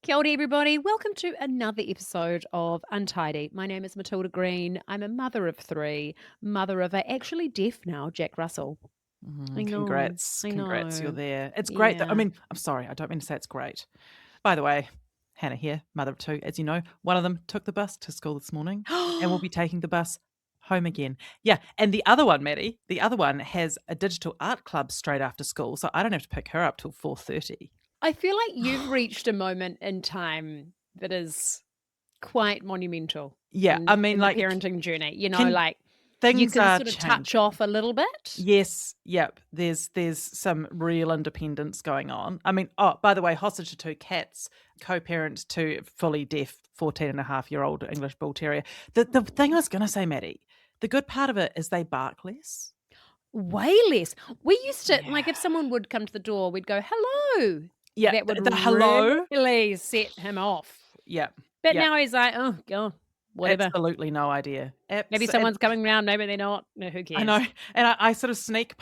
Kia ora, everybody. Welcome to another episode of Untidy. My name is Matilda Green. I'm a mother of three, mother of a actually deaf now, Jack Russell. I know, Congrats. I Congrats, you're know. there. It's great that, Yeah. I'm sorry, I don't mean to say it's great. By the way, Hannah here, mother of two, as you know. One of them took the bus to school this morning and will be taking the bus home again. Yeah, and the other one, Matty, the other one has a digital art club straight after school, so I don't have to pick her up till 4:30. I feel like you've reached a moment in time that is quite monumental Yeah, I mean, in the like, parenting journey. You know, can like you things can are sort of touch changing. off a little bit. Yes, yep. There's some real independence going on. I mean, oh, by the way, hostage to two cats, co-parent to fully deaf 14-and-a-half-year-old English Bull Terrier. The thing I was gonna say, Maddie, the good part of it is they bark less. Way less. We used to, Yeah. like, if someone would come to the door, we'd go, hello. Yeah, That would the hello. really set him off. Yeah, But yeah. now he's like, "Oh, God, whatever. Absolutely no idea. Maybe someone's coming round, maybe they're not. No, who I know, cares?" and I sort of sneak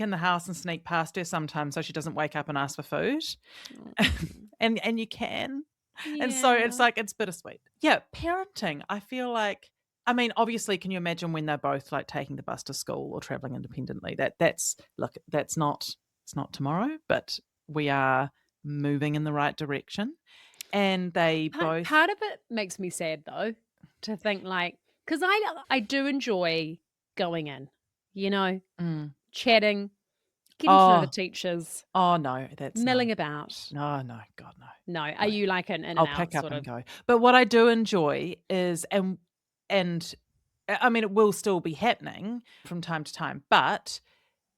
in the house and sneak past her sometimes so she doesn't wake up and ask for food, Mm. and you can. And so it's Yeah. like it's bittersweet. Yeah, parenting, I feel like I mean, obviously, can you imagine when they're both like taking the bus to school or traveling independently? That's look, that's not it's not tomorrow, but we are moving in the right direction. And they both Part of it makes me sad, though, to think, like, because I do enjoy going in, you know, mm, chatting, getting to know the oh, teachers, oh no, that's no. milling about. No, no, God no. No, are No. you like an in and I'll out pick up sort and of? go. But what I do enjoy is and I mean, it will still be happening from time to time, but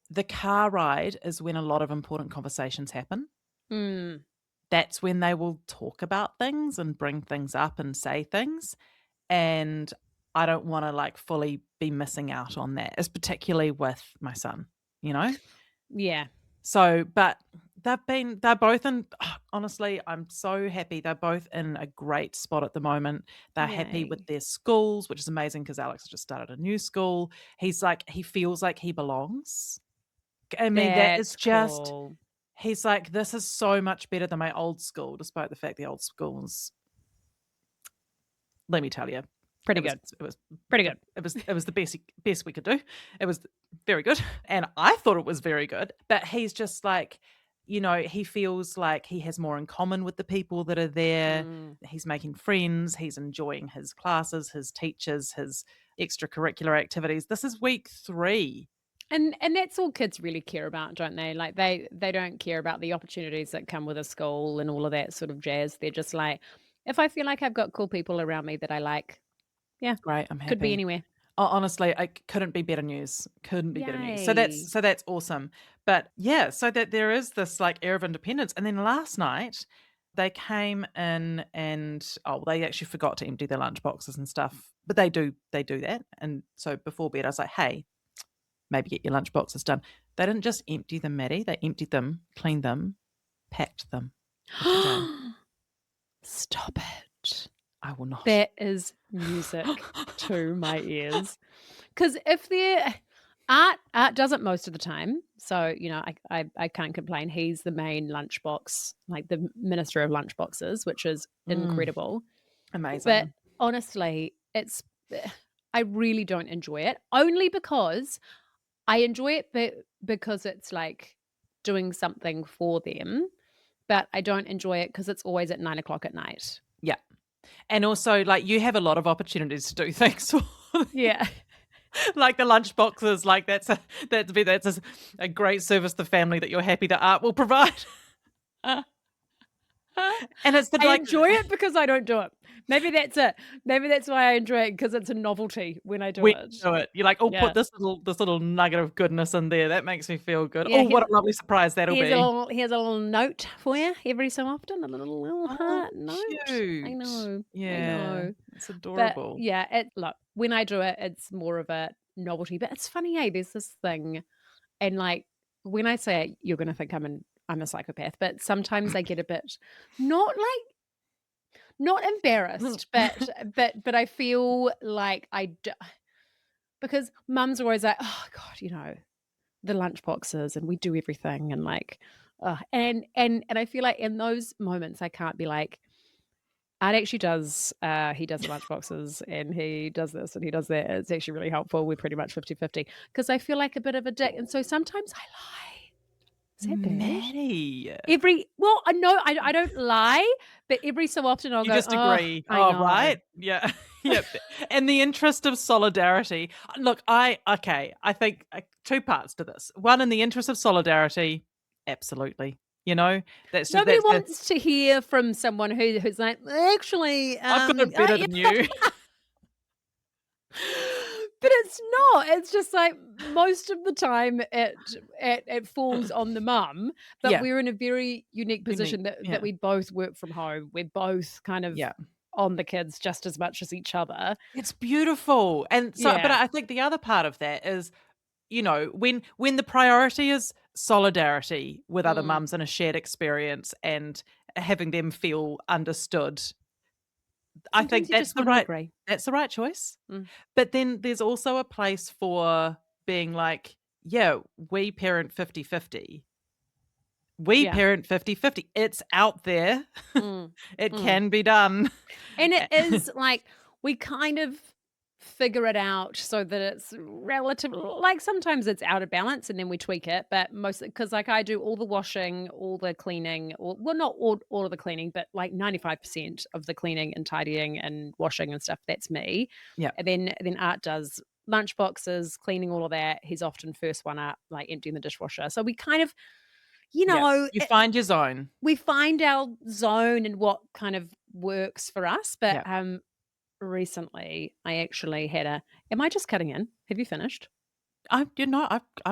the car ride is when a lot of important conversations happen. Mm, That's when they will talk about things and bring things up and say things, and I don't wanna, like, fully be missing out on that, as particularly with my son, you know? yeah. So, but they're both in honestly, I'm so happy. They're both in a great spot at the moment. They're happy with Yay. their schools, which is amazing because Alex has just started a new school. He feels like he belongs. I mean, that is That's just cool. he's like, "This is so much better than my old school," despite the fact the old school was, let me tell you, Pretty it was good. it was Pretty good. it was the best we could do. It was very good, and I thought it was very good, but he's just like, he feels like he has more in common with the people that are there. Mm. He's making friends, he's enjoying his classes, his teachers, his extracurricular activities. This is week 3. And that's all kids really care about, don't they? Like they don't care about the opportunities that come with a school and all of that sort of jazz. They're just like, if I feel like I've got cool people around me that I like, yeah, Great, I'm could be happy. anywhere. Honestly, I couldn't be better news. Couldn't be better news. So Yay. that's awesome. But yeah, so that there is this like air of independence. And then last night they came in and they actually forgot to empty their lunch boxes and stuff. But they do that. And so before bed I was like, hey, maybe get your lunch boxes done. They didn't just empty them, Maddie. They emptied them, cleaned them, packed them for today. Stop it. I will not. That is music to my ears. Because if they're art does it most of the time. So, I can't complain. He's the main lunchbox, like the minister of lunchboxes, which is Mm, incredible. But amazing. honestly, I really don't enjoy it. Only because I enjoy it because it's like doing something for them, but I don't enjoy it because it's always at 9 o'clock at night. Yeah. And also, like, you have a lot of opportunities to do things for Yeah. like the lunch boxes, like that's a great service to the family that you're happy that art will provide. And it's the I like enjoy it because I don't do it. Maybe that's it. Maybe that's why I enjoy it, because it's a novelty when I do when it. you do it, you're like, "Oh, Yeah. put this little nugget of goodness in there. That makes me feel good. Yeah, Oh, what a lovely surprise that'll be." here's a little note for you every so often, a little Oh, heart note. I cute. know. I Yeah, know. it's But adorable. yeah, look, when I do it, it's more of a novelty. But it's funny, there's this thing, and like when I say it, you're gonna think I'm a psychopath, but sometimes I get a bit not like not embarrassed, but I feel like because mums are always like, "Oh God, the lunch boxes and we do everything," and like, and I feel like in those moments I can't be like, Art actually does, he does the lunchboxes and he does this and he does that. It's actually really helpful. We're pretty much 50-50 because I feel like a bit of a dick. And so sometimes I lie. Is that bad? Matty. Well, I know I don't lie, but every so often I'll You go, just "Oh, agree. I Oh, know." right? Yeah. Yep. In the interest of solidarity, look, I think, 2 parts to this. One, in the interest of solidarity, absolutely. You know, Nobody that's the wants to hear from someone who's like, "Actually, "I've got it better than you." But it's not. It's just like most of the time it falls on the mum, but Yeah. we're in a very unique Unique. position that Yeah. we both work from home. We're both kind of Yeah. on the kids just as much as each other. It's beautiful. And so but Yeah. I think the other part of that is, when the priority is solidarity with other Mm. mums and a shared experience and having them feel understood, I Sometimes think you just want to agree. that's the right choice. Mm. But then there's also a place for being like, yeah, we parent 50-50. We Yeah. parent 50-50. It's out there. Mm. It Mm. can be done. And it is like we kind of figure it out so that it's relative like sometimes it's out of balance and then we tweak it, but mostly because like I do all the washing, all the cleaning, or well not all of the cleaning, but like 95% of the cleaning and tidying and washing and stuff, that's me. Yeah. And then Art does lunch boxes, cleaning, all of that. He's often first one up, like emptying the dishwasher. So we kind of, Yeah. You find your zone. we find our zone and what kind of works for us. But Yeah. recently I actually had a am I just cutting in? Have you finished? I'm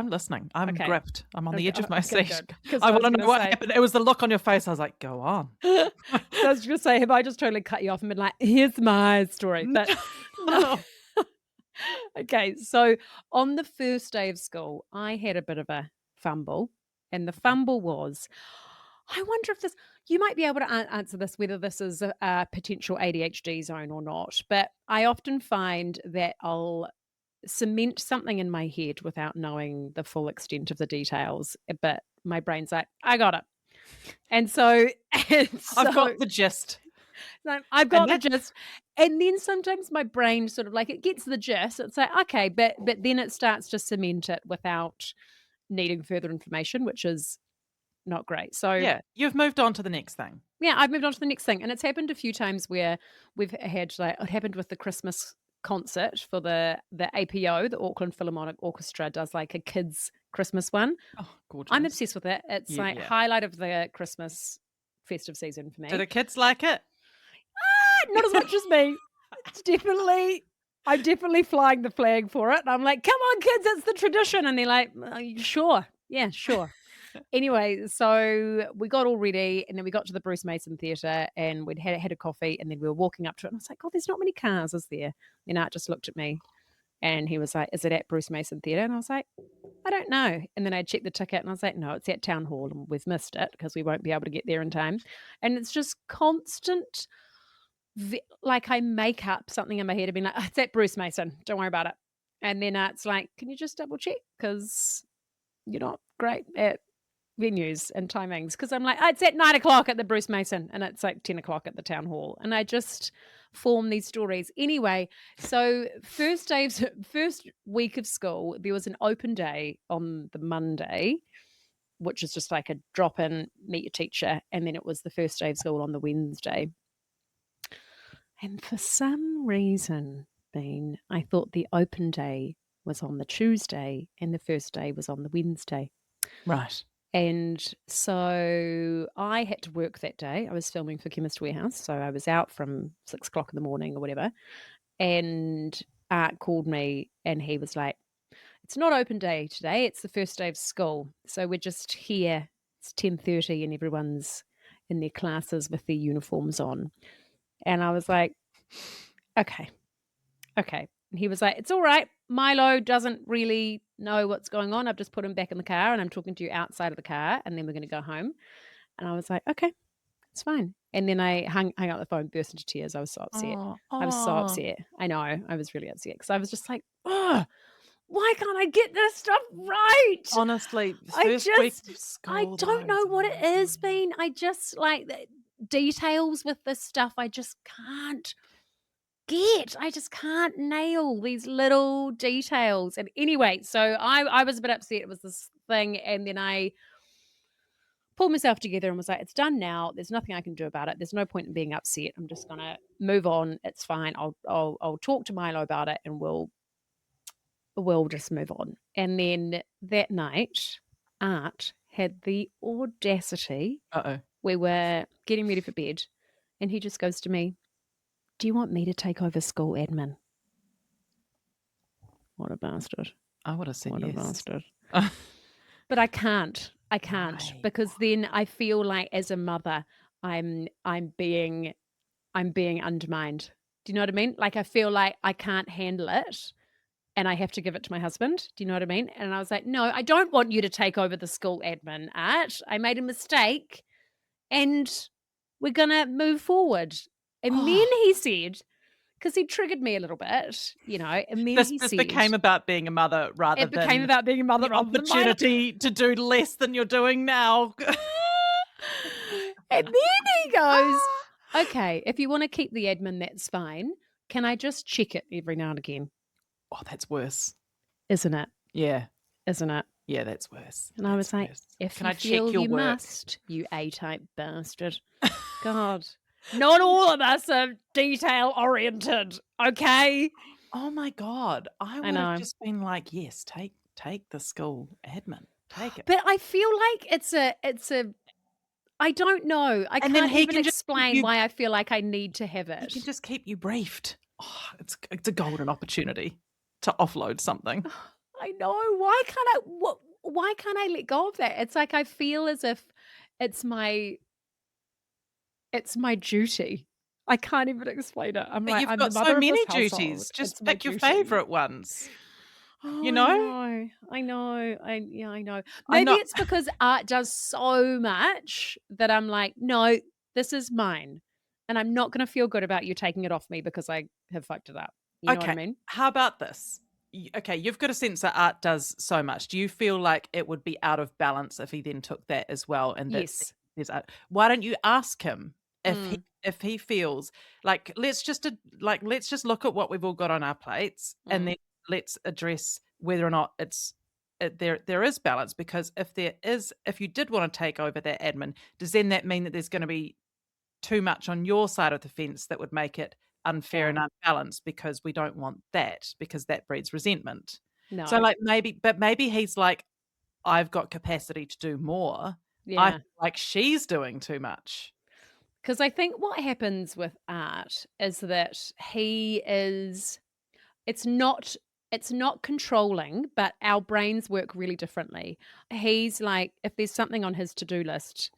listening. I'm Okay. gripped. I'm on the Okay, edge of my okay, seat. good. Because I I was wanna know gonna what say happened. It was the look on your face. I was like, "Go on." 'cause I was gonna say, have I just totally cut you off and been like, "Here's my story," but no. No. Okay, so on the first day of school, I had a bit of a fumble, and the fumble was, I wonder if this you might be able to answer this, whether this is a potential ADHD zone or not, but I often find that I'll cement something in my head without knowing the full extent of the details, but my brain's like, "I got it." And so and I've so got the gist. like, I've And got the that's gist. And then sometimes my brain sort of like it gets the gist. It's like, okay, but then it starts to cement it without needing further information, which is not great. So yeah, you've moved on to the next thing. yeah, I've moved on to the next thing. And it's happened a few times where we've had like it happened with the Christmas concert for the APO, the Auckland Philharmonic Orchestra does like a kids Christmas one. Oh, I'm gorgeous. obsessed with it. It's Yeah, like yeah. highlight of the Christmas festive season for Do me. the kids like it? Not as much as me. It's definitely I'm definitely flying the flag for it. And I'm like, "Come on, kids, it's the tradition." And they're like, Sure. Yeah, sure." Anyway, so we got all ready and then we got to the Bruce Mason Theatre and we'd had a coffee and then we were walking up to it and I was like, "God, there's not many cars, is there?" And Art just looked at me and he was like, "Is it at Bruce Mason Theatre?" And I was like, "I don't know." And then I checked the ticket and I was like, "No, it's at Town Hall and we've missed it because we won't be able to get there in time." And it's just constant like I make up something in my head and being like, "Oh, it's at Bruce Mason. Don't worry about it." And then it's like, "Can you just double check? Because you're not great at venues and timings." Because I'm like, "Oh, it's at 9 o'clock at the Bruce Mason," and it's like 10 o'clock at the town hall. And I just form these stories. Anyway, so first week of school, there was an open day on the Monday, which is just like a drop in, meet your teacher, and then it was the first day of school on the Wednesday. And for some reason, Bean, I thought the open day was on the Tuesday and the first day was on the Wednesday. Right. And so I had to work that day. I was filming for Chemist Warehouse. So I was out from 6 o'clock in the morning or whatever. And Art called me and he was like, "It's not open day today. It's the first day of school. So we're just here. It's 10:30 and everyone's in their classes with their uniforms on." And I was like, "Okay, okay." And he was like, "It's all right. Milo doesn't really know what's going on. I've just put him back in the car and I'm talking to you outside of the car and then we're going to go home." And I was like, "Okay, it's fine." And then I hung up the phone, burst into tears. I was so upset. Oh, I was so oh. upset. I know. I was really upset because I was just like, "Oh, why can't I get this stuff right?" Honestly, I first week just of I school, don't though. know what it is, Bean. I just like that. details with this stuff I just can't get. I just can't nail these little details. And anyway, so I was a bit upset. It was this thing, and then I pulled myself together and was like, it's done now. There's nothing I can do about it. There's no point in being upset. I'm just gonna move on. It's fine. I'll talk to Milo about it, and we'll just move on. And then that night, Art had the audacity. Uh-oh. We were getting ready for bed, and he just goes to me, "Do you want me to take over school admin?" What a bastard. I would have said What a yes. bastard. But I can't. Why? Because then I feel like as a mother, I'm being undermined. Do you know what I mean? Like I feel like I can't handle it and I have to give it to my husband. Do you know what I mean? And I was like, no, I don't want you to take over the school admin, Art. I made a mistake and we're gonna move forward. And then Oh, he said, because he triggered me a little bit, and then this he this said, became about being a mother rather it became than about being a mother the rather than mine. opportunity to do less than you're doing now. And then he goes, okay, if you want to keep the admin, that's fine. Can I just check it every now and again? Oh, that's worse. Isn't it? Yeah. Isn't it? Yeah, that's worse. And I was like, Worse. if Can you I check feel your you work? must, you A-type bastard. God, not all of us are detail oriented, okay? Oh my God. I would know. have just been like, yes, take the school admin. Take it. But I feel like it's a I don't know. I And then can't he even can just keep explain you why I feel like I need to have he it. can just keep you briefed. Oh, it's a golden opportunity to offload something. I know. Why can't I let go of that? It's like I feel as if it's my duty. I can't even explain it. I'm But like, you've I'm the got so mother of this many household. duties. Just It's my pick your duty. favorite ones. Oh, You I know? know. I know. I know. I'm Maybe not it's because Art does so much that I'm like, no, this is mine. And I'm not going to feel good about you taking it off me because I have fucked it up. You know what I okay. mean? How about this? Okay, you've got a sense that Art does so much. Do you feel like it would be out of balance if he then took that as well? And that Yes. there's why don't you ask him Mm, if he feels like let's just look at what we've all got on our plates and mm. then let's address whether or not there is balance, because if you did want to take over that admin, does then that mean that there's going to be too much on your side of the fence that would make it unfair Yeah. and unbalanced, because we don't want that, because that breeds resentment. So, No. like, maybe he's like, "I've got capacity to do more. I Yeah. feel like she's doing too much." Because I think what happens with Art is that he is it's not controlling, but our brains work really differently. He's like, if there's something on his to-do list,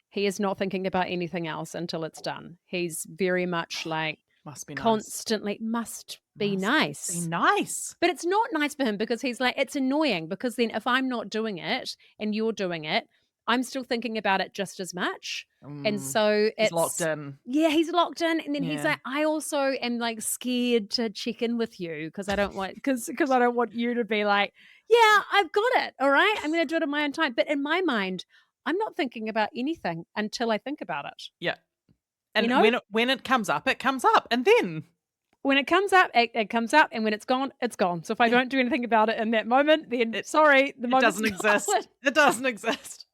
he is not thinking about anything else until it's done. He's very much like Must be nice. constantly must be Must be nice. nice. But it's not nice for him because he's like, it's annoying because then if I'm not doing it and you're doing it, I'm still thinking about it just as much. And Mm, so he's locked it's, in. yeah, he's locked in. And then he's Yeah. like, I also am like scared to check in with you because I don't want, because I don't want you to be like, yeah, I've got it. All right. I'm going to do it in my own time. But in my mind, I'm not thinking about anything until I think about it. Yeah. You And know, when it comes up, it comes up, and then when it comes up, it comes up, and when it's gone, it's gone. So if I yeah, don't do anything about it in that moment, then it sorry, the it moment's doesn't gone. exist. It doesn't exist.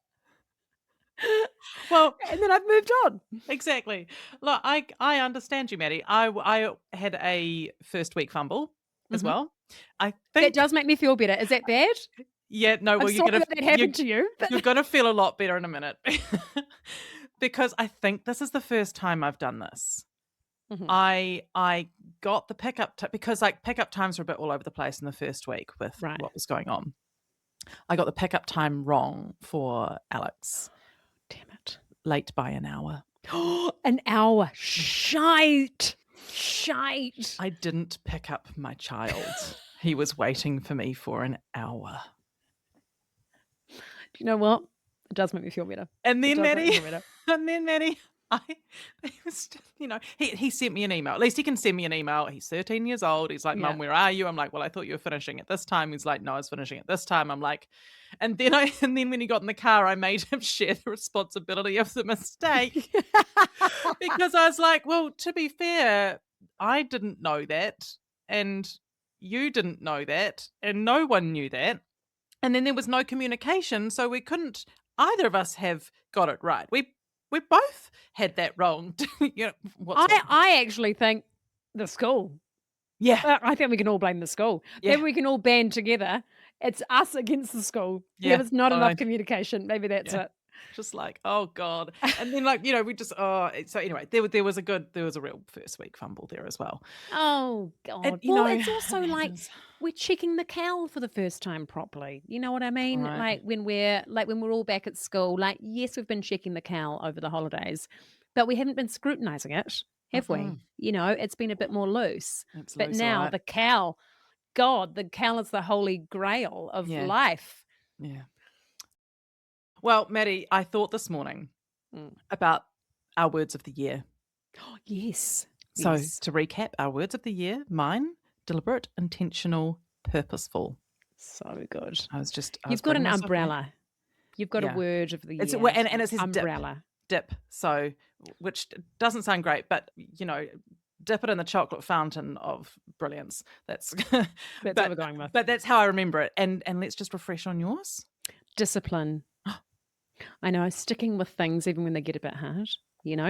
Well, And then I've moved on. exactly. Look, I understand you, Matty. I had a first week fumble as Mhm. well. I That think does make me feel better. Is that bad? yeah, no, I'm well, sorry that happened to you, but you're gonna feel a lot better in a minute. Because I think this is the first time I've done this. Mhm. I got the pickup because, like, pickup times were a bit all over the place in the first week with Right. what was going on. I got the pickup time wrong for Alex, Damn it. late by an hour. An hour. Shite. Shite. I didn't pick up my child. He was waiting for me for an hour. Do you know what? It does make me feel better. And It then does make me Maddie, feel better. and then Maddie, I he was he sent me an email. At least he can send me an email. He's 13 years old. He's like, Yeah. "Mum, where are you?" I'm like, "Well, I thought you were finishing at this time." He's like, "No, I was finishing at this time." I'm like, and then when he got in the car, I made him share the responsibility of the mistake because I was like, "Well, to be fair, I didn't know that, and you didn't know that, and no one knew that." And then there was no communication, so we couldn't either of us have got it right. We both had that wrong. What's wrong? I actually think the school. Yeah, I think we can all blame the school. yeah, Maybe we can all band together. It's us against the school. There yeah. was not I enough know. communication. Maybe that's Yeah. it. Just like, oh god. And then we just so anyway, there was a real first week fumble there as well. Oh And god. Well, it's also it like happens. we're checking the cow for the first time properly. You know what I mean? Right. Like when we're all back at school, like yes, we've been checking the cow over the holidays, but we haven't been scrutinizing it, have we? Mm-mm. It's been a bit more loose. It's But loose, all now right. the cow, God, the cow is the holy grail of Yeah, life. yeah. Well, Maddie, I thought this morning Mm. about our words of the year. Yes. So, Yes. to recap, our words of the year, mine, deliberate, intentional, purposeful. So good. I was You've got bringing an myself back. umbrella. You've got a Yeah. word of the It's year. and it says Umbrella. dip. So, which doesn't sound great, but dip it in the chocolate fountain of brilliance. That's That's what but we're going with. but that's how I remember it. And let's just refresh on yours. Discipline. I know, sticking with things even when they get a bit hard,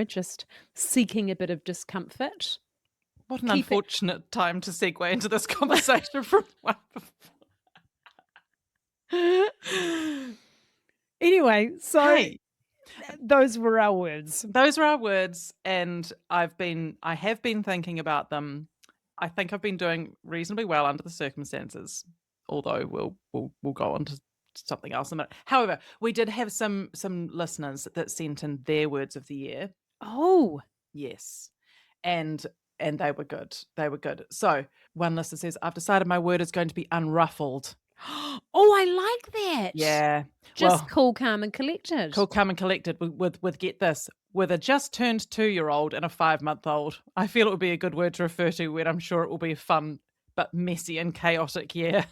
just seeking a bit of discomfort. What an Keep it unfortunate time to segue into this conversation from one Anyway, so Hey, those were our words. those are our words, and I have been thinking about them. I think I've been doing reasonably well under the circumstances, although we'll go on to something else in a minute. However, we did have some listeners that sent in their words of the year. Oh, Yes. And they were good. They were good. So one listener says, "I've decided my word is going to be unruffled." oh, I like that. Yeah. Just Well, cool, calm, and collected. cool, calm, and collected with get this, with a just turned 2-year-old and a 5-month-old. I feel it would be a good word to refer to when I'm sure it will be a fun but messy and chaotic year.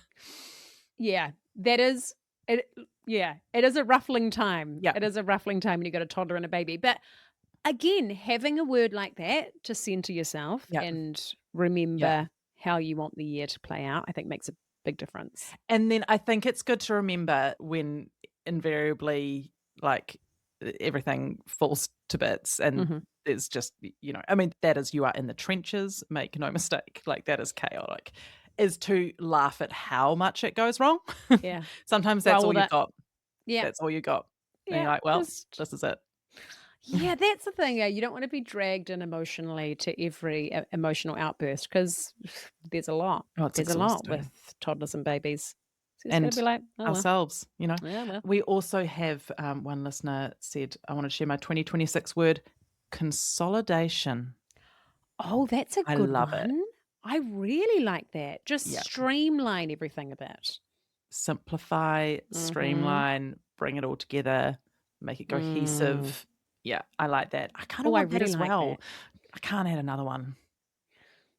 Yeah, that is it. Yeah, it is a ruffling time. Yeah. It is a ruffling time when you got a toddler and a baby. But again, having a word like that to send to yourself Yeah. and Yeah. remember how you want the year to play out, I think makes a big difference. And then I think it's good to remember when invariably, like, everything falls to bits and Mhm. there's just, I mean, that is, you are in the trenches, make no mistake, like, that is chaotic, is to laugh at how much it goes wrong. Yeah. Sometimes that's Roll all you that. got. Yeah. That's all you got. And Yeah. you're like, well, Just this is it. yeah, that's the thing. Yeah, you don't want to be dragged in emotionally to every emotional outburst because there's a lot. Oh, it's There's a lot exhausting. with toddlers and babies. So you just got And to be like, oh well. ourselves, Yeah, well. We also have one listener said, "I want to share my 2026 word, consolidation." Oh, that's a I good love it. one. I really like that. Just Yeah. streamline everything a bit. Simplify, Mhm. streamline, bring it all together, make it cohesive. Yeah, I like that. I kind of Oh, I want that really as like well. that. I can't add another one.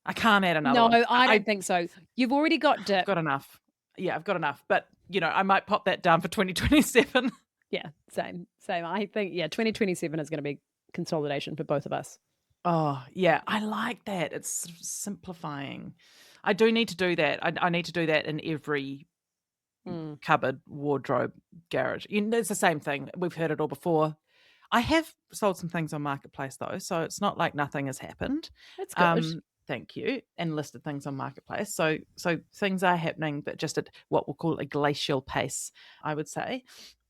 I can't add another No, one. I I've don't think so. You've already got dip. got enough. Yeah, I've got enough. But, I might pop that down for 2027. Yeah, same. I think, 2027 is going to be consolidation for both of us. Oh, yeah, I like that. It's sort of simplifying. I do need to do that. I need to do that in every Mm, cupboard, wardrobe, garage. It's the same thing. We've heard it all before. I have sold some things on Marketplace though, so it's not like nothing has happened. that's good. Thank you. And listed things on Marketplace. So things are happening, but just at what we'll call a glacial pace, I would say.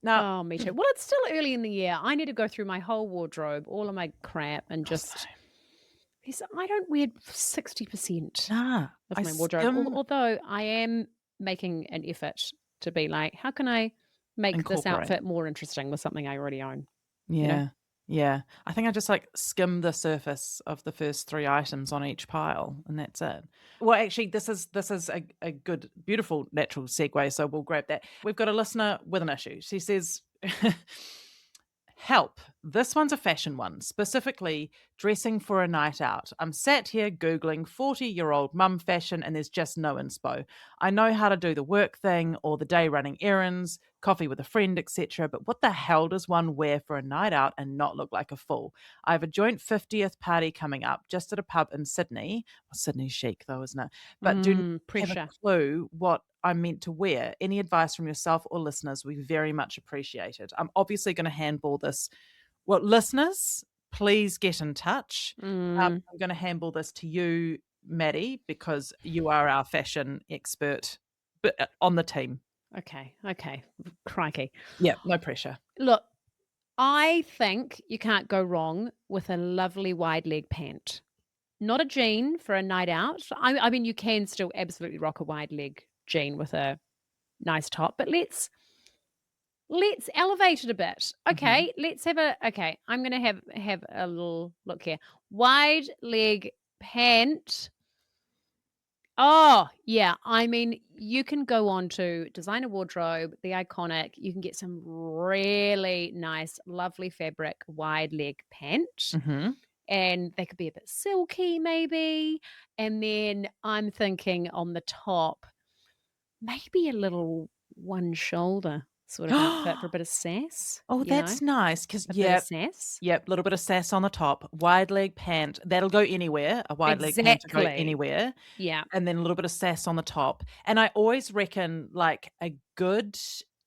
Now, Oh, me too. Well, it's still early in the year. I need to go through my whole wardrobe, all of my crap, and just I don't wear 60% nah, of I my wardrobe. skim Although I am making an effort to be like, how can I make this incorporate. outfit more interesting with something I already own? Yeah. Yeah. I think I just skim the surface of the first 3 items on each pile and that's it. Well, actually, this is a good, beautiful natural segue, so we'll grab that. We've got a listener with an issue. She says, Help. This one's a fashion one, specifically dressing for a night out. I'm sat here Googling 40-year-old mum fashion and there's just no inspo. I know how to do the work thing or the day running errands, coffee with a friend, etc. But what the hell does one wear for a night out and not look like a fool? I have a joint 50th party coming up just at a pub in Sydney. Well, Sydney's chic though, isn't it? But do not have a Pressure. clue what I'm meant to wear. Any advice from yourself or listeners we very much appreciated. I'm obviously going to handball this. Well, listeners, please get in touch. Mm, I'm going to handball this to you, Maddie, because you are our fashion expert but on the team. okay. Crikey. Yeah, no pressure. Look, I think you can't go wrong with a lovely wide leg pant. Not a jean for a night out. I mean, you can still absolutely rock a wide leg jean with a nice top, but let's elevate it a bit. Mhm. Okay, let's have a okay. I'm gonna have a little look here. Wide leg pant. Oh, yeah. I mean, you can go on to Designer Wardrobe, the iconic. You can get some really nice, lovely fabric wide leg pant. Mhm. And they could be a bit silky, maybe. And then I'm thinking on the top, maybe a little one shoulder sort of outfit for a bit of sass, Oh, that's nice. Because a bit of yeah. sass. Yep, little bit of sass on the top, wide leg pant, that'll go anywhere, a wide leg pant to go Exactly. anywhere, Yeah. and then a little bit of sass on the top, and I always reckon, like, a good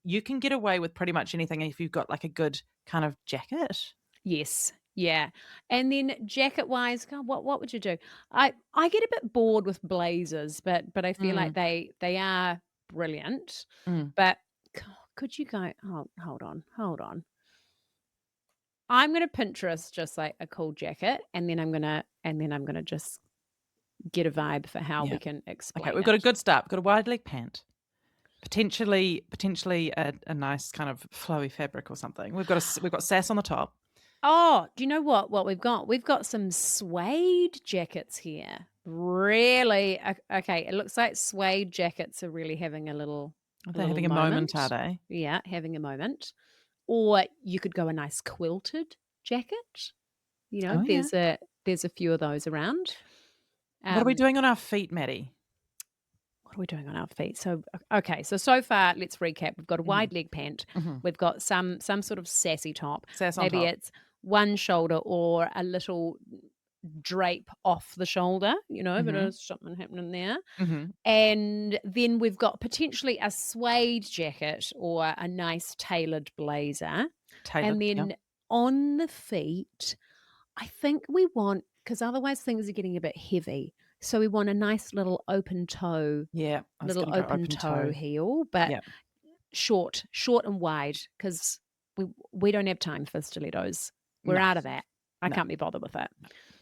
you can get away with pretty much anything if you've got, like, a good kind of jacket. Yes. Yeah. And then jacket wise, God, what would you do? I get a bit bored with blazers, but I feel like Mm, they are brilliant. mm. But could you go, oh, hold on. I'm gonna Pinterest just like a cool jacket and then I'm gonna just get a vibe for how we Yeah. can Okay, explain we've got a it. good start. We've got a wide leg pant, potentially a nice kind of flowy fabric or something. We've got sass on the top. Oh, do you know what we've got? We've got some suede jackets here. Really? Okay, it looks like suede jackets are really having Are a they little having a moment, are moment. they? Yeah, having a moment. Or you could go a nice quilted jacket. You know, Oh, yeah. there's a few of those around. What are we Um, doing on our feet, Maddie? what are we doing on our feet? So okay, so far let's recap. We've got a Mhm, wide leg pant. mhm. We've got some sort of sassy top. Sass on Maybe top. it's one shoulder or a little drape off the shoulder, you know, but Mhm, there's something happening there. mhm. And then we've got potentially a suede jacket or a nice tailored blazer. Tailored, And yeah. then on the feet, I think we want, because otherwise things are getting a bit heavy. So we want a nice Yeah, I was little gonna go open open toe toe. heel, but Yeah, short and wide, because we don't have time for stilettos. We're no, out of that. I no. can't be bothered with it.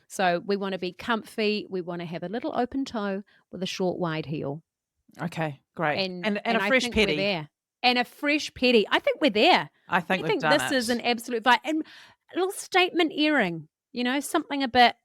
So we want to be comfy. We want to have a little open toe with a short, wide heel, Okay, great. And a and I fresh think we're petty. there. And a fresh petty. I think we're there. I think I we've think done this is an it. absolute vibe. And a little statement earring. You know, something a bit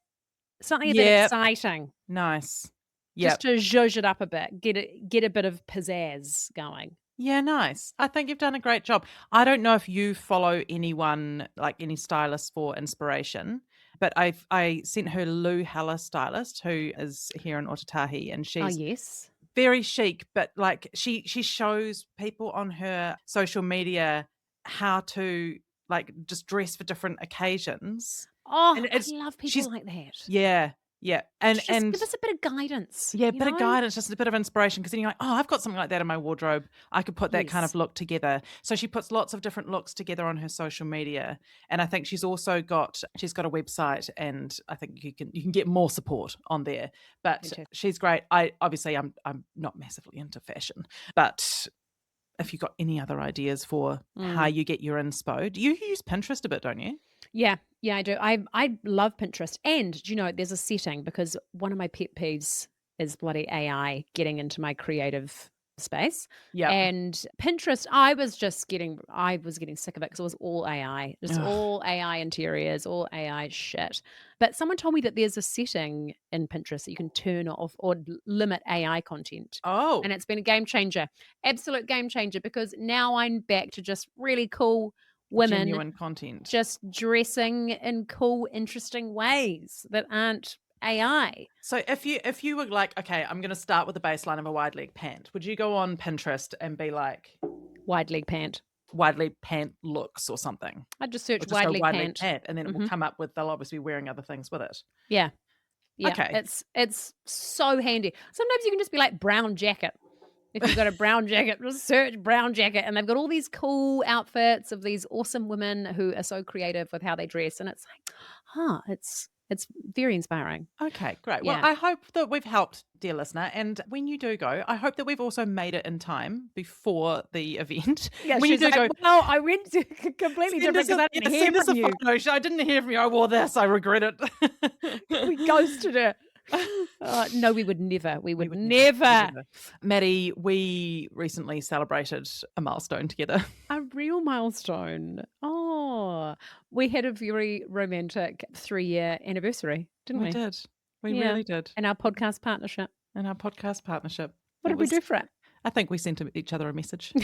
Yep, exciting, nice. just Yep. to zhuzh it up a bit, get a bit of pizzazz going. Yeah, nice. I think you've done a great job. I don't know if you follow anyone, like any stylist for inspiration, but I sent her Lou Heller stylist, who is here in Otatahi, and Oh she's yes. very chic, but, like, she shows people on her social media how to, like, just dress for different occasions, Oh, and I it's love people she's like that. yeah, yeah, Just give us a bit of guidance, yeah, you bit of know? guidance, just a bit of inspiration, because then you're like, "Oh, I've got something like that in my wardrobe. I could put that kind of Yes. look together." So she puts lots of different looks together on her social media, and I think she's got a website, and I think you can get more support on there. But Fantastic. she's great. I'm not massively into fashion, but if you've got any other ideas for how Mm. you get your inspo, do you use Pinterest a bit, don't you? Yeah, yeah, I do. I love Pinterest, and do you know, there's a setting because one of my pet peeves is bloody AI getting into my creative space. Yep. And Pinterest, I was getting sick of it because it was all AI, just Ugh. all AI interiors, all AI shit. But someone told me that there's a setting in Pinterest that you can turn off or limit AI content. And Oh. it's been a game changer, absolute game changer, because now I'm back to just really cool women genuine content. just dressing in cool, interesting ways that aren't AI. So if you were like, okay, I'm going to start with the baseline of a wide leg pant, would you go on Pinterest and be like Wide leg pant. wide leg pant looks or something? I'd just Or search just wide go leg wide leg pant. pant, and then it will come up with, they'll obviously be wearing other things with it. Yeah. Yeah. Okay. It's so handy. Sometimes you can just be like brown jacket. If you've got a brown jacket, just search brown jacket, and they've got all these cool outfits of these awesome women who are so creative with how they dress, and it's like, it's very inspiring. Okay, great. Well, Yeah. I hope that we've helped, dear listener. And when you do go, I hope that we've also made it in time before the event. Yeah, When you she's do like, go, well, I went to completely send different us because I didn't hear send us from a you. photo. I didn't hear from you. I wore this. I regret it. We ghosted her. No, we would never. We would never. never. Maddie, we recently celebrated a milestone together. A real milestone. Oh, we had a very romantic 3-year anniversary, didn't we? We did. We Yeah. really did. And our podcast partnership. In our podcast partnership. What did we do for it? I think we sent each other a message.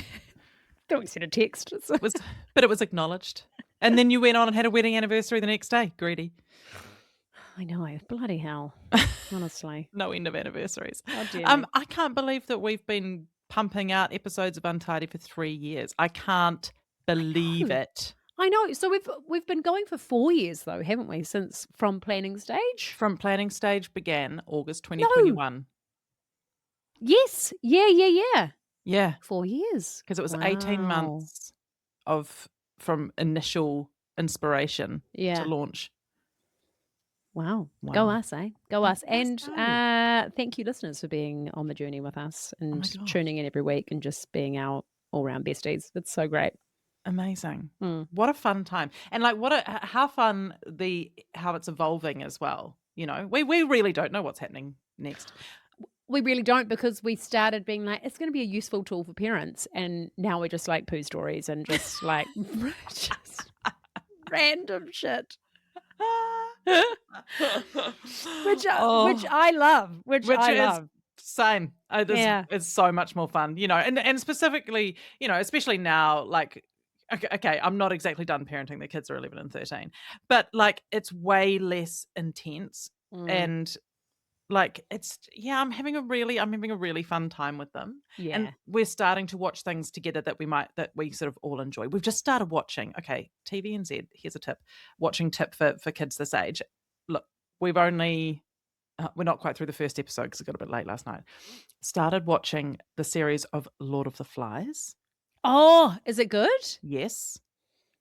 Don't we send a text? But it was acknowledged. And then you went on and had a wedding anniversary the next day. Greedy. I know. Bloody hell. Honestly. No end of anniversaries. How dare you. I can't believe that we've been pumping out episodes of Untidy for 3 years. I can't believe it. I know. So we've been going for 4 years though, haven't we? Since from planning stage. From planning stage began August 2021. Yes. Yeah. Yeah, 4 years. because it was 18 months from initial inspiration Yeah. to launch. Wow. Go Wow. us, eh? Go us. And go. thank you, listeners, for being on the journey with us and gosh. tuning in every week and just being our all-round besties. It's so great. Amazing. Mm. What a fun time. And like how fun how it's evolving as well. You know, we really don't know what's happening next. We really don't, because we started being like, it's going to be a useful tool for parents. And now we're just like poo stories and just like just random shit. which I love. Which I love. Same. It's so much more fun, you know, and specifically, you know, especially now, like, okay, I'm not exactly done parenting. The kids are 11 and 13, but like it's way less intense and like I'm having a really fun time with them. Yeah. And we're starting to watch things together that we sort of all enjoy. We've just started watching, okay, TVNZ, here's a tip. Watching tip for kids this age. Look, we're not quite through the first episode because it got a bit late last night. Started watching the series of Lord of the Flies. Oh, is it good? Yes.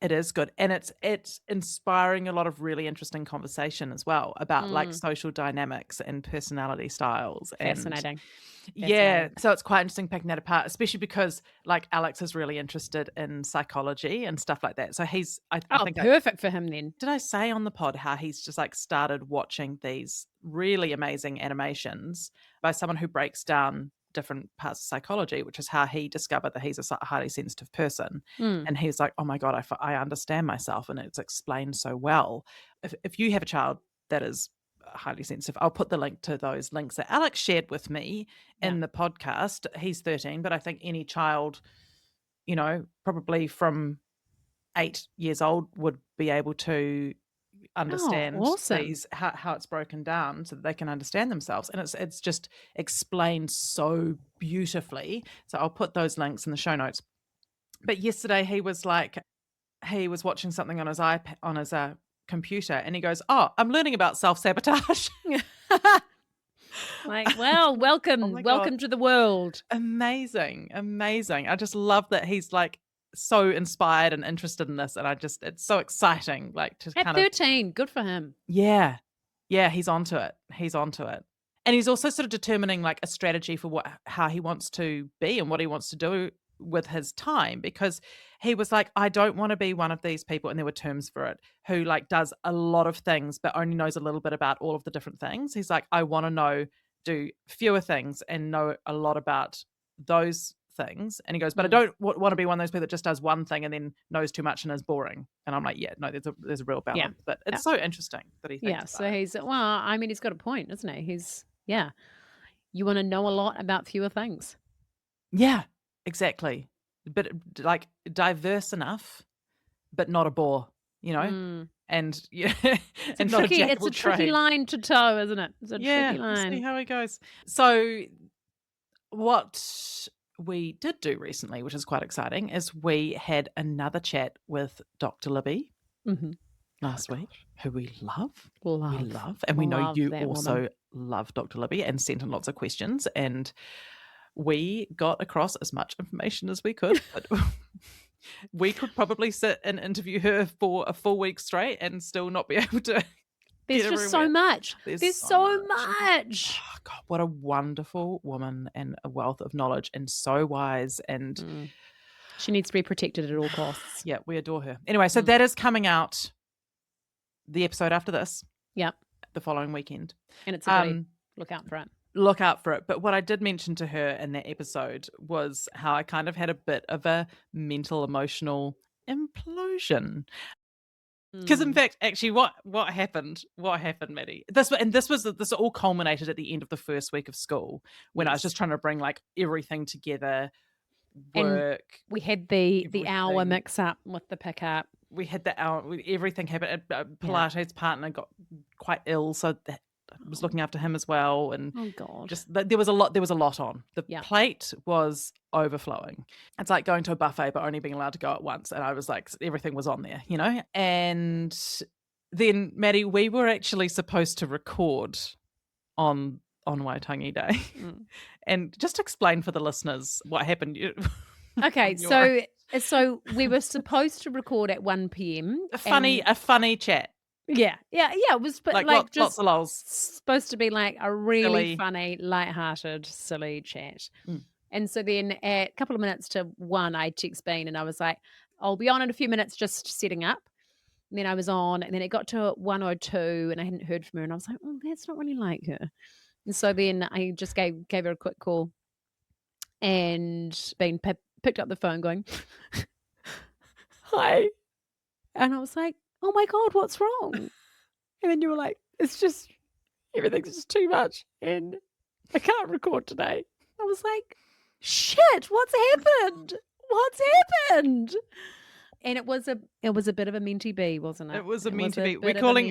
It is good. And it's inspiring a lot of really interesting conversation as well about like social dynamics and personality styles. Fascinating. Yeah. So it's quite interesting picking that apart, especially because like Alex is really interested in psychology and stuff like that. So I think perfect for him then. did I say on the pod how he's just like started watching these really amazing animations by someone who breaks down different parts of psychology, which is how he discovered that he's a highly sensitive person. And he's like, oh my God, I understand myself, and it's explained so well. If you have a child that is highly sensitive, I'll put the link to those links that Alex shared with me in the podcast. He's 13, but I think any child, you know, probably from 8 years old would be able to understand how it's broken down so that they can understand themselves, and it's just explained so beautifully. So I'll put those links in the show notes. But yesterday he was watching something on his iPad, on his computer, and he goes, oh, I'm learning about self-sabotage. Like, well, welcome to the world. Amazing I just love that he's like so inspired and interested in this, and it's so exciting, like to at 13, good for him. Yeah, he's onto it, and he's also sort of determining like a strategy for how he wants to be and what he wants to do with his time, because he was like, I don't want to be one of these people, and there were terms for it, who like does a lot of things but only knows a little bit about all of the different things. He's like, I want to do fewer things and know a lot about those things. And he goes, but I don't want to be one of those people that just does one thing and then knows too much and is boring. And I'm like, yeah, no, there's a real balance. But it's so interesting that he thinks so he's he's got a point, isn't he? You want to know a lot about fewer things. Yeah, exactly. But like diverse enough but not a boar, Mm. and yeah, It's a and not a tricky jack it's will a tricky trade. line to toe, isn't it? It's a Yeah, tricky we'll see line. how he goes. So what we did do recently, which is quite exciting, is we had another chat with Dr. Libby Mhm. last week, who we love. We Love. love, and we know Love you that also woman. love Dr. Libby and sent in lots of questions, and we got across as much information as we could, but we could probably sit and interview her for a full week straight and still not be able to There's get just so everywhere. much. There's So so much. much. Oh, God, what a wonderful woman and a wealth of knowledge and so wise. And Mm. She needs to be protected at all costs. yeah, we adore her. Anyway, so Mm. that is coming out the episode after this, Yep. the following weekend. And it's a goodie. Look out for it. Look out for it. But what I did mention to her in that episode was how I kind of had a bit of a mental, emotional implosion. Because in fact, actually, what happened, Matty? This all culminated at the end of the first week of school when I was just Yes. trying to bring like everything together, And work, we had the hour everything. mix up with the pickup. We had the hour, everything happened. Pilates partner got quite ill, so that I was looking after him as well, and Oh God. just there was a lot on. The Yeah. plate was overflowing. It's like going to a buffet but only being allowed to go at once, and I was like, everything was on there, and then Matty, we were actually supposed to record on Waitangi Day. Mm. And just explain for the listeners what happened. Okay, so we were supposed to record at 1 p.m. a funny chat. Yeah. It was Like like lots just of lols. supposed to be like a really Silly. funny, lighthearted, silly chat. Mm. And so then at a couple of minutes to 1, I text Bean and I was like, I'll be on in a few minutes just setting up. And then I was on, and then it got to 1:02 and I hadn't heard from her. And I was like, oh, that's not really like her. And so then I just gave her a quick call. And Bean picked up the phone going, hi. And I was like, oh my God, what's wrong? And then you were like, it's just, everything's just too much and I can't record today. I was like, shit, what's happened? What's happened? And it was a bit of a Menty-Bean, wasn't it? It was a Menty-Bean. We're calling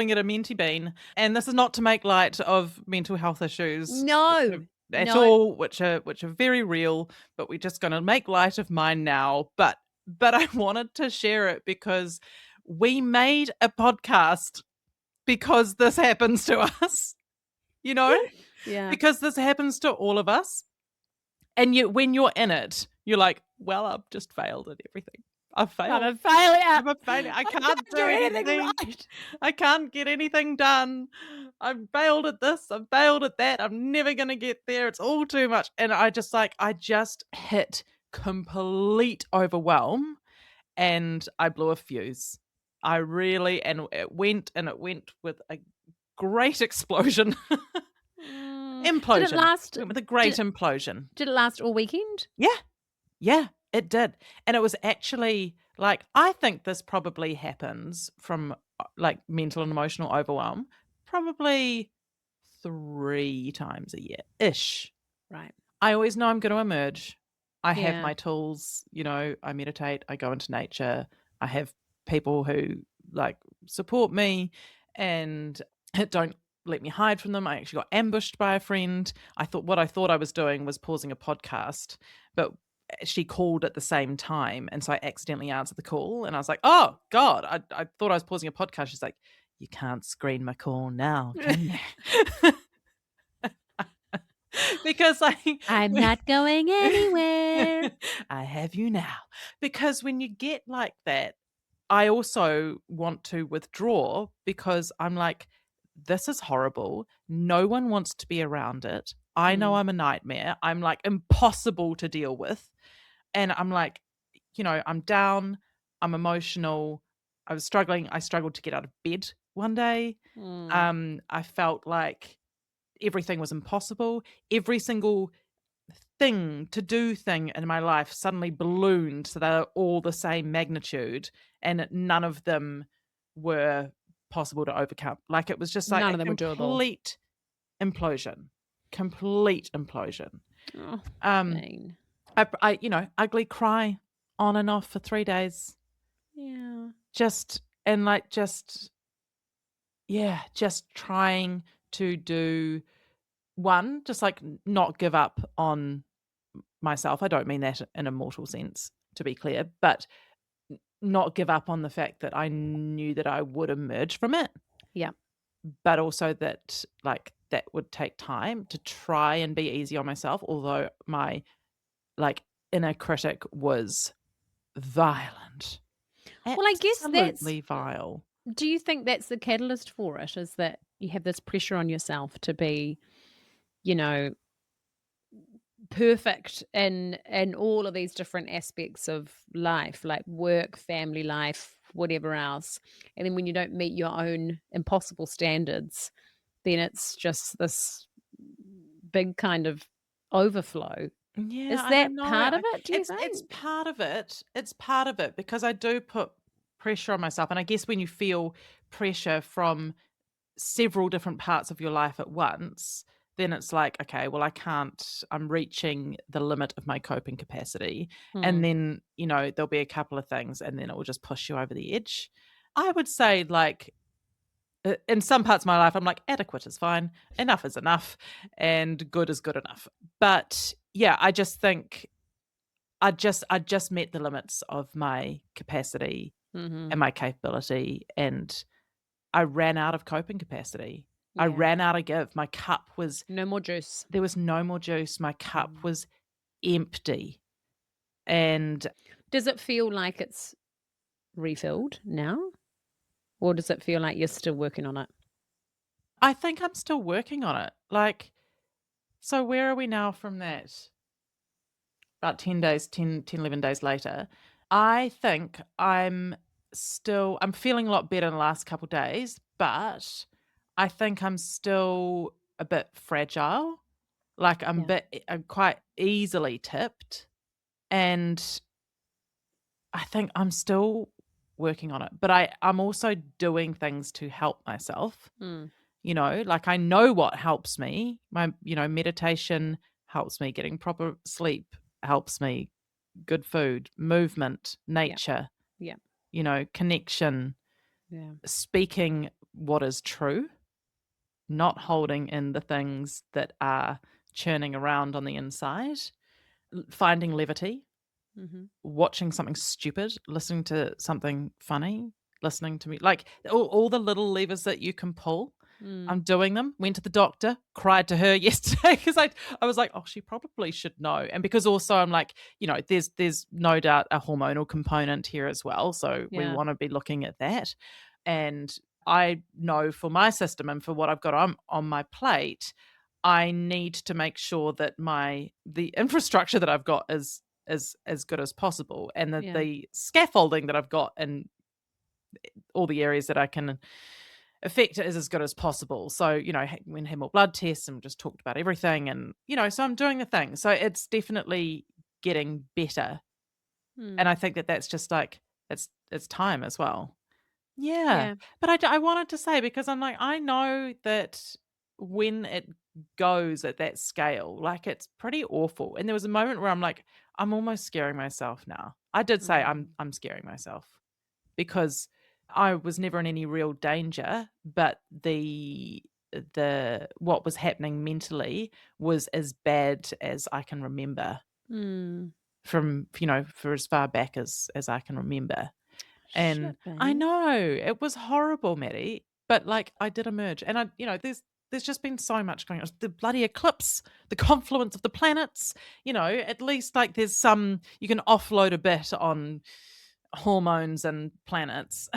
it a Menty-Bean. And this is not to make light of mental health issues. No. At all, which are very real, but we're just going to make light of mine now. But I wanted to share it because we made a podcast because this happens to us, Yeah. because this happens to all of us. And when you're in it, you're like, well, I've just failed at everything. I've failed. I'm a failure. I can't do anything right. I can't get anything done. I've failed at this. I've failed at that. I'm never going to get there. It's all too much. And I just hit complete overwhelm and I blew a fuse. I really, and it went with a great explosion. Implosion. Did it last? With a great implosion. Did it last all weekend? Yeah, it did. And it was actually like, I think this probably happens from like mental and emotional overwhelm probably 3 times a year-ish. Right. I always know I'm going to emerge. I have Yeah. my tools, I meditate, I go into nature. I have people who like support me and don't let me hide from them. I actually got ambushed by a friend. What I thought I was doing was pausing a podcast, but she called at the same time. And so I accidentally answered the call and I was like, oh God, I thought I was pausing a podcast. She's like, you can't screen my call now, can you? Because I'm not going anywhere. I have you now. Because when you get like that, I also want to withdraw because I'm like, this is horrible. No one wants to be around it. I know I'm a nightmare. I'm like impossible to deal with. And I'm like, I'm down. I'm emotional. I was struggling. I struggled to get out of bed one day. I felt like everything was impossible. Every single to-do thing in my life suddenly ballooned so they're all the same magnitude and none of them were possible to overcome. Like it was just like None a of them were doable. Complete implosion. Oh, mean. I ugly cry on and off for 3 days. Yeah. Just and, like, just yeah, just trying to do one, just, like, not give up on myself. I don't mean that in a mortal sense, to be clear, but not give up on the fact that I knew that I would emerge from it, Yeah. but also that, like, that would take time to try and be easy on myself, although my, like, inner critic was violent. Well, I guess that's Absolutely vile. do you think that's the catalyst for it, is that you have this pressure on yourself to be, you know, perfect in all of these different aspects of life, like work, family life, whatever else. And then when you don't meet your own impossible standards, then it's just this big kind of overflow. Yeah, Is I don't that know. part of it, do you It's think? part of it. It's part of it because I do put pressure on myself, and I guess when you feel pressure from several different parts of your life at once, then it's like, okay, well, I'm reaching the limit of my coping capacity. And Hmm. then, there'll be a couple of things, and then it will just push you over the edge. I would say, like, in some parts of my life, I'm like, adequate is fine, enough is enough, and good is good enough. But yeah, I just think I just met the limits of my capacity Mhm. and my capability, and I ran out of coping capacity. I Yeah. ran out of give. My cup was No more juice. there was no more juice. My cup Mm. was empty. And Does it feel like it's refilled now? Or does it feel like you're still working on it? I think I'm still working on it. Like, so where are we now from that? About 10 days, 11 days later. I think I'm feeling a lot better in the last couple days, but I think I'm still a bit fragile. Like Yeah. I'm quite easily tipped, and I think I'm still working on it, but I'm also doing things to help myself, Mm. like I know what helps me. Meditation helps me, getting proper sleep helps me, good food, movement, Yeah. nature, Yeah. connection, Yeah. speaking what is true, not holding in the things that are churning around on the inside, finding levity, Mhm. watching something stupid, listening to something funny, listening to me, like all the little levers that you can pull. Mm. I'm doing them. Went to the doctor, cried to her yesterday because I was like, oh, she probably should know. And because also I'm like, there's no doubt a hormonal component here as well. So we Yeah. want to be looking at that. And I know for my system and for what I've got on my plate, I need to make sure that the infrastructure that I've got is as good as possible, and that Yeah. the scaffolding that I've got in all the areas that I can affect is as good as possible. So, when had more blood tests and just talked about everything, and so I'm doing the thing. So it's definitely getting better, and Mm. I think that that's just like it's time as well. Yeah, Yeah. but I wanted to say, because I'm like, I know that when it goes at that scale, like, it's pretty awful, and there was a moment where I'm like, I'm almost scaring myself now. I did say Mm. I'm scaring myself because I was never in any real danger, but the what was happening mentally was as bad as I can remember Mm. from, for as far back as I can remember. And Shit, I babe. know, it was horrible, Matty, but, like, I did emerge, and there's just been so much going on. The bloody eclipse, the confluence of the planets, at least, like, there's some you can offload a bit on hormones and planets.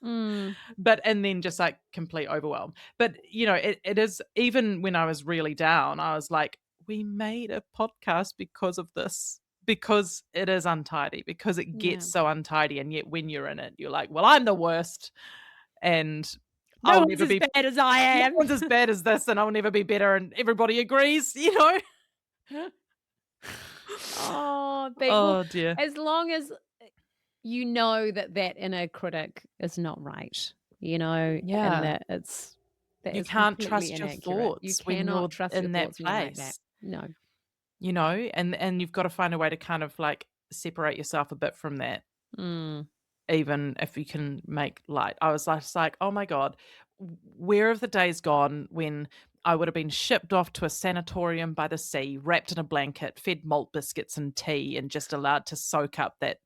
Mm. But and then just, like, complete overwhelm. But, it is, even when I was really down, I was like, "We made a podcast because of this." Because it is untidy, because it Yeah. gets so untidy, and yet when you're in it, you're like, "Well, I'm the worst, and No I'll one's never as be bad as I no am. one's as bad as this, and I'll never be better, and everybody agrees," you know? Oh, babe. Well, Oh, dear. as long as you know that that inner critic is not right, and Yeah. that You is can't completely trust your inaccurate. You thoughts when cannot you're trust your in that thoughts when you're like that. place. No. And you've got to find a way to kind of, like, separate yourself a bit from that. Mm. even if you can make light. I was just like, oh my God, where have the days gone when I would have been shipped off to a sanatorium by the sea, wrapped in a blanket, fed malt biscuits and tea, and just allowed to soak up that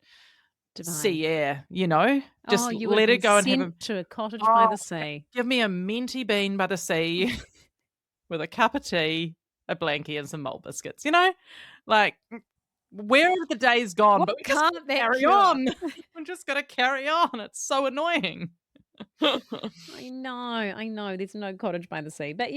Divine. sea air, you know? Oh, Just you would have let it been go and have a sent to a cottage by oh, the sea. give me a Menty-Bean by the sea with a cup of tea, a blankie, and some malt biscuits, you know? Like, where have the days gone? What But we just can't that carry cure? on. We're just gotta carry on. It's so annoying. I know. There's no cottage by the sea. But,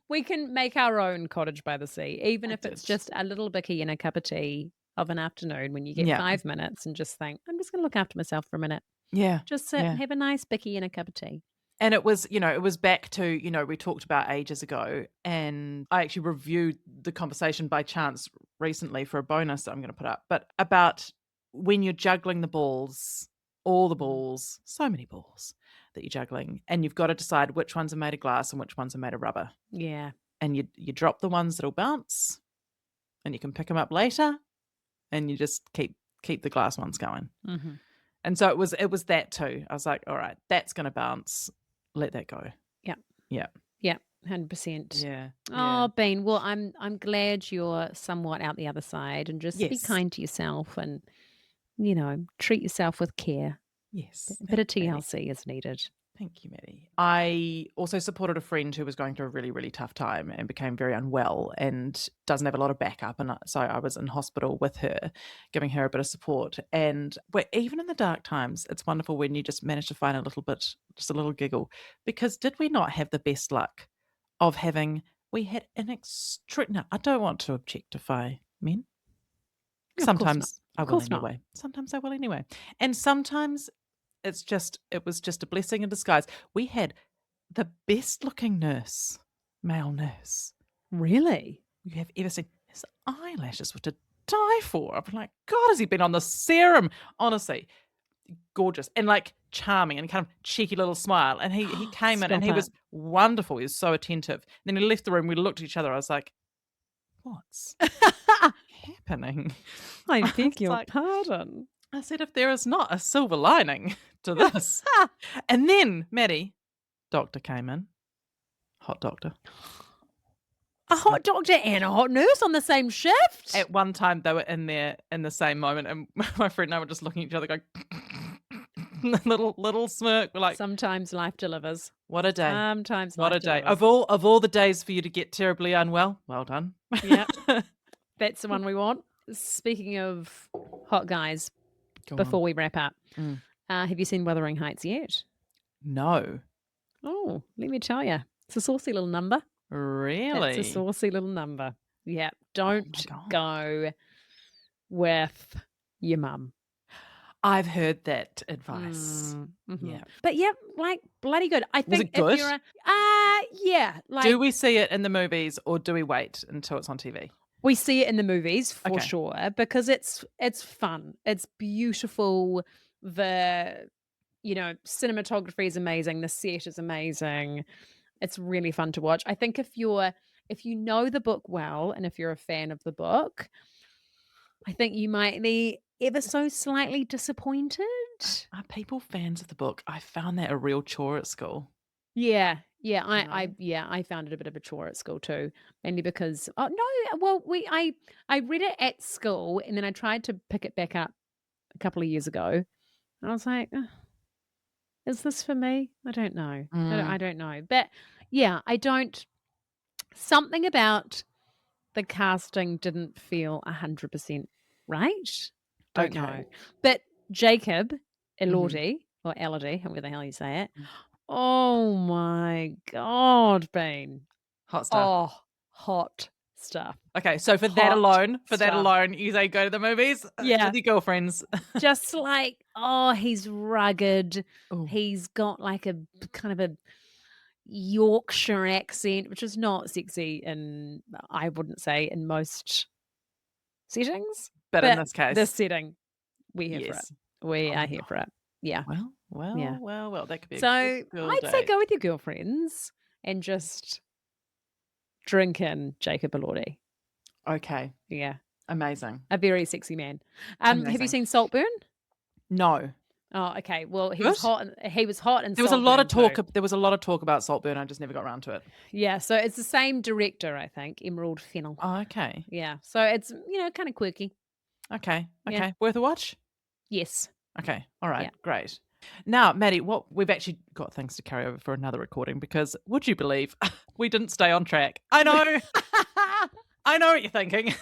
we can make our own cottage by the sea, even I if it's did. just a little bicky and a cup of tea of an afternoon when you get Yeah. 5 minutes and just think, I'm just going to look after myself for a minute. Yeah. Just sit Yeah. and have a nice bicky and a cup of tea. And it was, it was back to, we talked about ages ago, and I actually reviewed the conversation by chance recently for a bonus that I'm going to put up, but about when you're juggling the balls, all the balls, so many balls that you're juggling, and you've got to decide which ones are made of glass and which ones are made of rubber. Yeah. And you drop the ones that'll bounce, and you can pick them up later, and you just keep the glass ones going. Mm-hmm. And so it was that too. I was like, all right, that's going to bounce. Let that go. Yeah. Yeah. Yeah. 100%. Yeah. Oh, Bean. Well, I'm glad you're somewhat out the other side, and just be Yes. kind to yourself and, treat yourself with care. Yes. A bit of Thank you, Maddie. TLC is needed. Thank you, Maddie. I also supported a friend who was going through a really, really tough time and became very unwell and doesn't have a lot of backup. And so I was in hospital with her, giving her a bit of support. And even in the dark times, it's wonderful when you just manage to find a little bit, just a little giggle. Because did we not have the best luck of we had an no, I don't want to objectify men. Of course not. Sometimes I Of will course not. anyway. Sometimes I will anyway. And sometimes it was just a blessing in disguise. We had the best looking male nurse Really? you have ever seen. His eyelashes were to die for. I'm like, God, has he been on the serum? Honestly, gorgeous and like charming and kind of cheeky little smile. And he came in and Stop he it. was wonderful. He was so attentive. Then he left the room. We looked at each other. I was like, what's happening? I I beg was your like, pardon. I said, if there is not a silver lining to this. And then, Maddie, doctor came in. Hot doctor. A hot doctor and a hot nurse on the same shift? At one time, they were in there in the same moment, and my friend and I were just looking at each other going, little smirk. We're like, Sometimes life delivers. what a day. Sometimes What life a day. delivers. Of all the days for you to get terribly unwell, well done. Yeah. That's the one we want. Speaking of hot guys, Go before on. we wrap up, Mm. have you seen Wuthering Heights yet? No. Oh, let me tell you. It's a saucy little number. Really? It's a saucy little number. Yeah. Oh Don't my God. go with your mum. I've heard that advice. Mm-hmm. Yeah. But yeah, like bloody good. I Was think it good? if you're yeah, like Do we see it in the movies or do we wait until it's on TV? we see it in the movies for Okay. sure because it's fun. It's beautiful. The cinematography is amazing. The set is amazing. It's really fun to watch. I think if you know the book well and if you're a fan of the book, I think you might be ever so slightly disappointed. Are people fans of the book? I found that a real chore at school. Yeah. Yeah, No? I found it a bit of a chore at school too, mainly because I read it at school and then I tried to pick it back up a couple of years ago. And I was like, "Ugh, is this for me? I don't know. I don't know." But yeah, I don't. Something about the casting didn't feel 100% right. Don't know. Okay. But Jacob Mhm. Elordi or Elodie, however the hell you say it. Mm. Oh my God, Bean. Hot stuff. Oh, hot stuff. Okay, so for that Hot alone, you say go to the movies Yeah. with your girlfriends. Just like, he's rugged. Ooh. He's got like a kind of a Yorkshire accent, which is not sexy I wouldn't say in most settings. But in this case, this setting, we're here for it. yes. We Oh are my here God. for it. Yeah. Yeah. Well, that could be a So good girl I'd say day. go with your girlfriends and just drink in Jacob Elordi. Okay, Yeah. amazing. A very sexy man. Have you Amazing. seen Saltburn? No. Oh, okay. Well, he was Good. hot. He was hot in There was a lot of Saltburn talk. too. There was a lot of talk about Saltburn. I just never got around to it. Yeah, so it's the same director, I think, Emerald Fennell. Oh, okay. Yeah, so it's kind of quirky. Okay. Yeah. Okay. Worth a watch. Yes. Okay. All right. Yeah. Great. Now, Maddie, what we've actually got things to carry over for another recording because would you believe we didn't stay on track? I know. I know what you're thinking.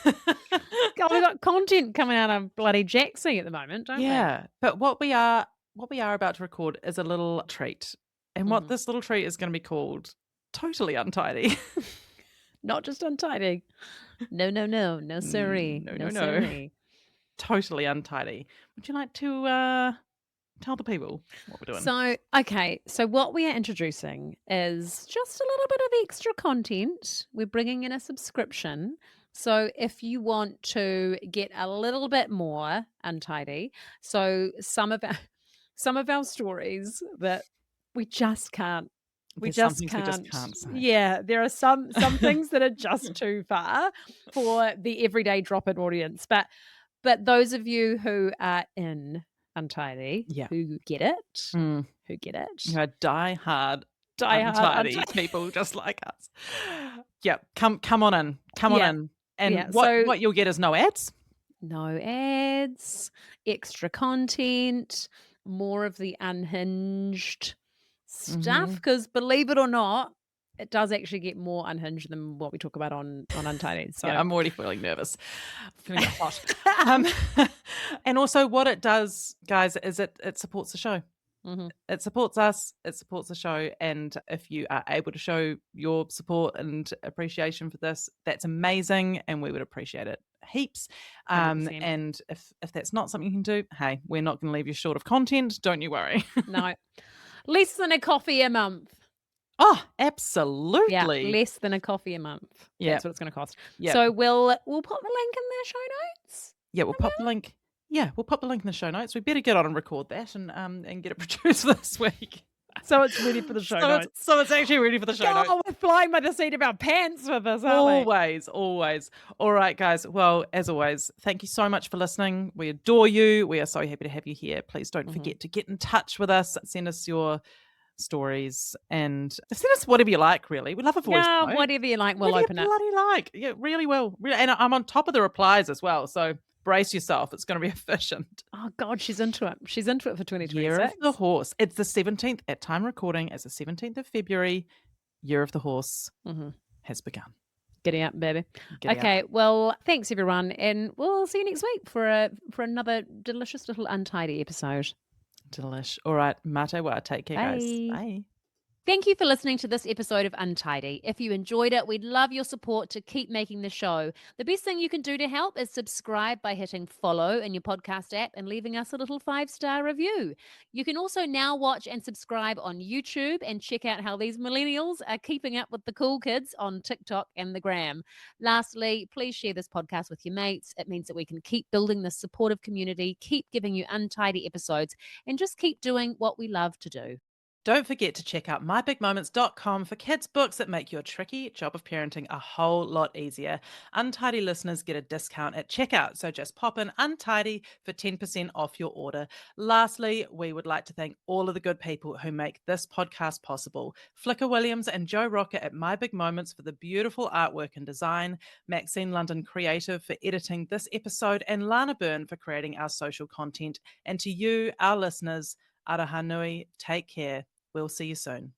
God, we got content coming out of bloody Jaxie at the moment, don't we? Yeah, but what we are about to record is a little treat. And what Mhm. this little treat is going to be called Totally Untidy. Not just untidy. No, no, no, no siree, No, no no, no. siree. Totally Untidy. Would you like to tell the people what we're doing? So, okay, so what we are introducing is just a little bit of extra content. We're bringing in a subscription. So, if you want to get a little bit more untidy, so some of our stories that we just can't we There's some just things we just can't. can't say. Yeah, there are some things that are just too far for the everyday drop-in audience. But those of you who are in Untidy, Yeah. who get it, Mm. who get it, You know, die hard, die hard untidy untidy. people just like us. Yeah, come on in. Come on Yeah, in. And yeah. what So what you'll get is no ads. no ads, extra content, more of the unhinged stuff. Mhm. Because believe it or not, it does actually get more unhinged than what we talk about on Untidy. Yeah, So I'm already feeling nervous. I'm feeling hot. Um, and also what it does, guys, is it supports the show. mhm, It supports us, it supports the show, and if you are able to show your support and appreciation for this, that's amazing, and we would appreciate it heaps. 100%. And if that's not something you can do, hey, we're not going to leave you short of content. Don't you worry. No, less than a coffee a month. Oh, Yeah, absolutely. less than a coffee a month. Yeah, That's what it's gonna cost. yeah, So we'll put the link in the show notes. yeah. We'll pop the link. Yeah, we'll pop the link in the show notes. We better get on and record that and get it produced this week. So it's ready for the show So it's notes. so it's actually ready for the show notes. God, we're flying by the seat of our pants with this, aren't we? Always, always. All right, guys. Well, as always, thank you so much for listening. We adore you. We are so happy to have you here. Please don't Mhm. forget to get in touch with us. Send us your stories and send us whatever you like, really. We love a voice Yeah, note. whatever you like, we'll Whatever you open it. bloody like. Yeah, really will. And I'm on top of the replies as well. So brace yourself. It's going to be efficient. Oh God, she's into it. She's into it for Year of 2026. the Horse. It's the 17th at time recording. It's the 17th of February. Year of the Horse Mhm. has begun. Giddy up, baby. Giddy up. Okay, well, thanks everyone, and we'll see you next week for another delicious little untidy episode. Delish. All right. Mate wa. Take care, guys. Bye. Bye. Thank you for listening to this episode of Untidy. If you enjoyed it, we'd love your support to keep making the show. The best thing you can do to help is subscribe by hitting follow in your podcast app and leaving us a little 5-star review. You can also now watch and subscribe on YouTube and check out how these millennials are keeping up with the cool kids on TikTok and the gram. Lastly, please share this podcast with your mates. It means that we can keep building this supportive community, keep giving you untidy episodes, and just keep doing what we love to do. Don't forget to check out mybigmoments.com for kids' books that make your tricky job of parenting a whole lot easier. Untidy listeners get a discount at checkout, so just pop in Untidy for 10% off your order. Lastly, we would like to thank all of the good people who make this podcast possible. Flicker Williams and Joe Rocker at My Big Moments for the beautiful artwork and design, Maxine London Creative for editing this episode, and Lana Byrne for creating our social content. And to you, our listeners, Araha nui, take care. We'll see you soon.